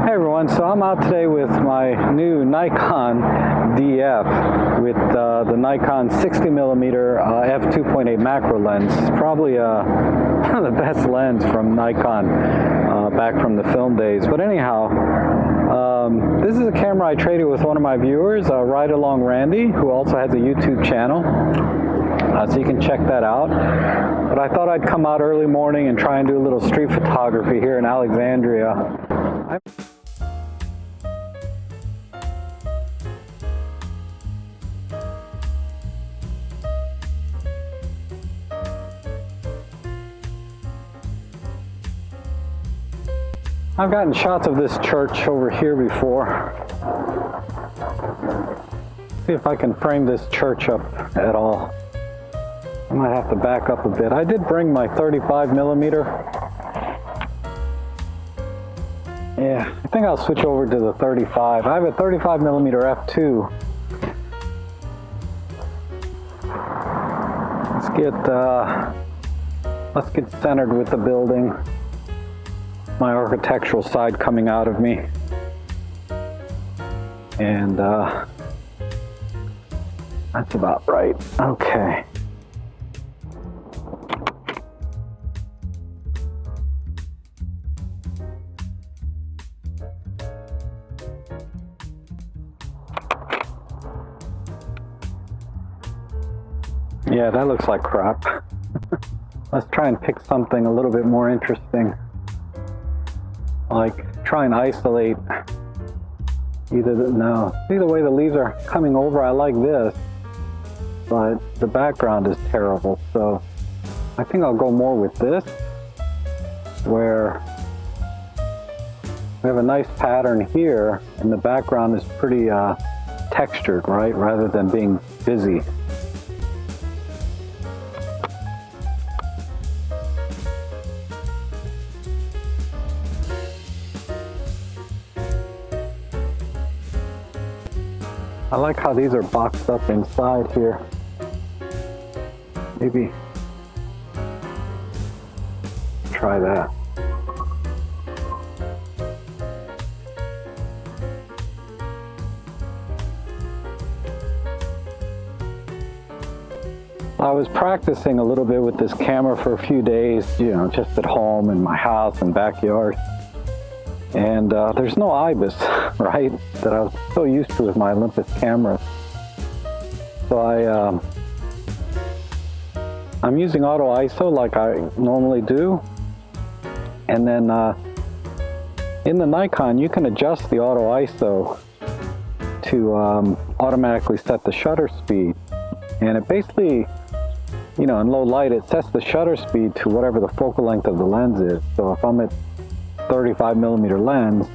Hey everyone, so I'm out today with my new Nikon Df with the Nikon 60mm f2.8 macro lens. It's probably one of the best lens from Nikon back from the film days. But anyhow, this is a camera I traded with one of my viewers, Ride Along Randy, who also has a YouTube channel. So you can check that out. But I thought I'd come out early morning and try and do a little street photography here in Alexandria. I've gotten shots of this church over here before. See if I can frame this church up at all. I might have to back up a bit. I did bring my 35mm. Yeah, I think I'll switch over to the 35. I have a 35mm f2. Let's get centered with the building. My architectural side coming out of me. And that's about right. Okay. Yeah, that looks like crap. Let's try and pick something a little bit more interesting. Like, try and isolate see the way the leaves are coming over. I like this, but the background is terrible. So I think I'll go more with this, where we have a nice pattern here and the background is pretty textured, right? Rather than being busy. I like how these are boxed up inside here. Maybe try that. I was practicing a little bit with this camera for a few days, just at home in my house and backyard. And there's no IBIS, right, that I was so used to with my Olympus cameras. So I'm using auto ISO like I normally do. And then in the Nikon, you can adjust the auto ISO to automatically set the shutter speed. And it basically, in low light, it sets the shutter speed to whatever the focal length of the lens is. So if I'm at 35mm lens,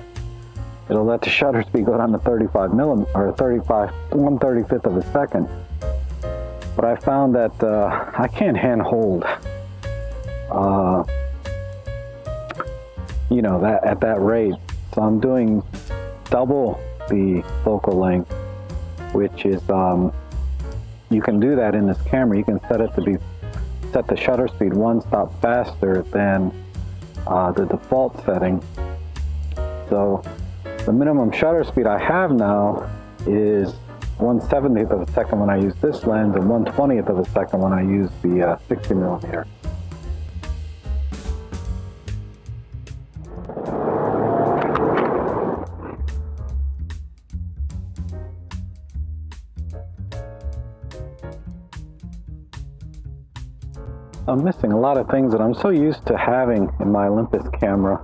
it'll let the shutter speed go down to 35mm or 1/35th of a second. But I found that I can't hand hold that at that rate. So I'm doing double the focal length, which is you can do that in this camera. You can set the shutter speed one stop faster than the default setting. So the minimum shutter speed I have now is 1/70th of a second when I use this lens and 1/20th of a second when I use the 60mm. I'm missing a lot of things that I'm so used to having in my Olympus camera.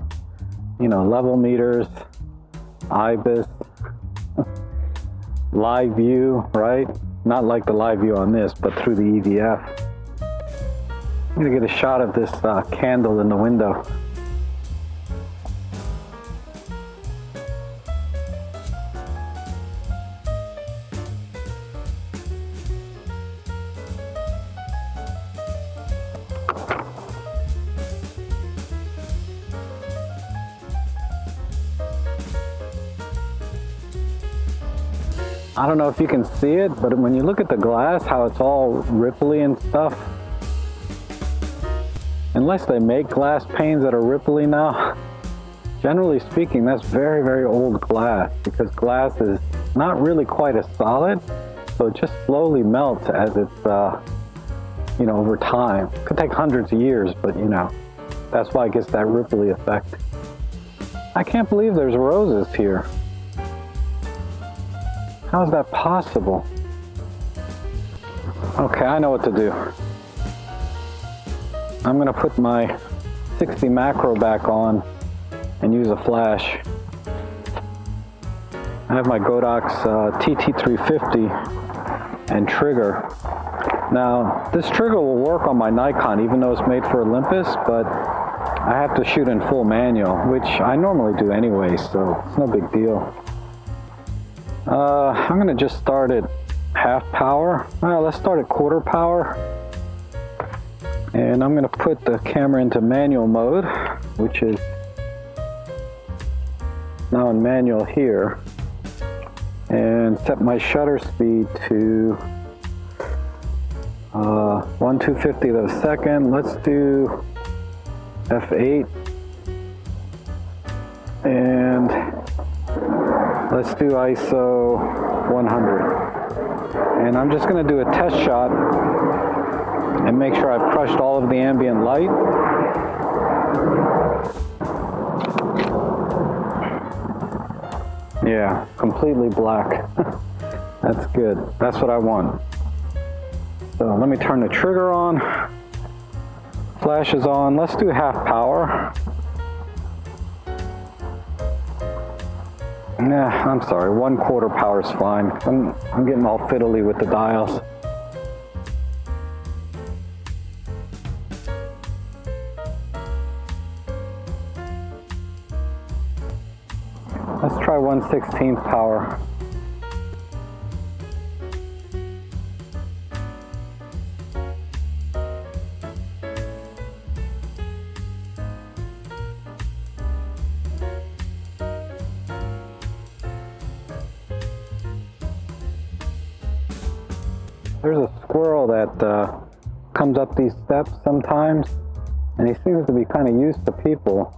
Level meters, IBIS, live view, right? Not like the live view on this, but through the EVF. I'm gonna get a shot of this candle in the window. I don't know if you can see it, but when you look at the glass, how it's all ripply and stuff. Unless they make glass panes that are ripply now, generally speaking, that's very, very old glass, because glass is not really quite as solid, so it just slowly melts as it's, you know, over time. It could take hundreds of years, but you know, that's why it gets that ripply effect. I can't believe there's roses here. How is that possible? Okay, I know what to do. I'm gonna put my 60 macro back on and use a flash. I have my Godox TT350 and trigger. Now, this trigger will work on my Nikon even though it's made for Olympus, but I have to shoot in full manual, which I normally do anyway, so it's no big deal. I'm gonna just start at half power. Well, let's start at quarter power. And I'm gonna put the camera into manual mode, which is now in manual here. And set my shutter speed to 1/250th of a second. Let's do f8. And let's do ISO 100. And I'm just going to do a test shot and make sure I've crushed all of the ambient light. Yeah, completely black. That's good. That's what I want. So let me turn the trigger on. Flash is on. Let's do half power. Nah, I'm sorry. 1/4 power is fine. I'm getting all fiddly with the dials. Let's try 1/16 power. There's a squirrel that comes up these steps sometimes, and he seems to be kind of used to people.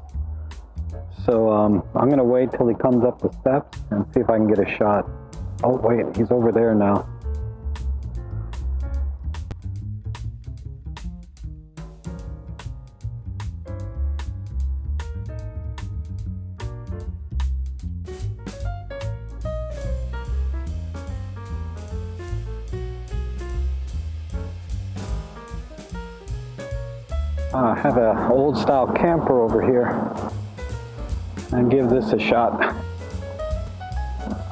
So I'm going to wait till he comes up the steps and see if I can get a shot. Oh wait, he's over there now. I have an old style camper over here, and give this a shot.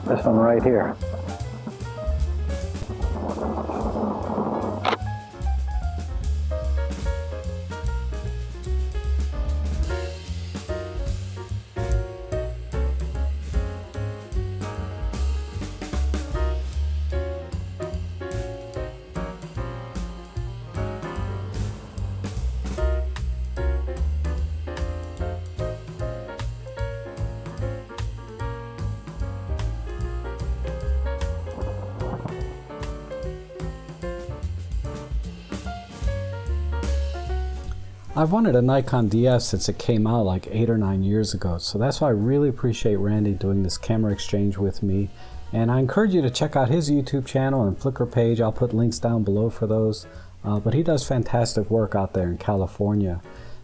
This one right here. I've wanted a Nikon Df since it came out like 8 or 9 years ago, so that's why I really appreciate Randy doing this camera exchange with me. And I encourage you to check out his YouTube channel and Flickr page. I'll put links down below for those. But he does fantastic work out there in California.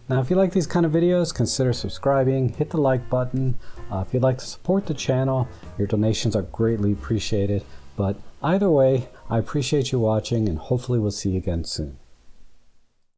Now, if you like these kind of videos, consider subscribing, hit the like button. If you'd like to support the channel, your donations are greatly appreciated. But either way, I appreciate you watching, and hopefully we'll see you again soon.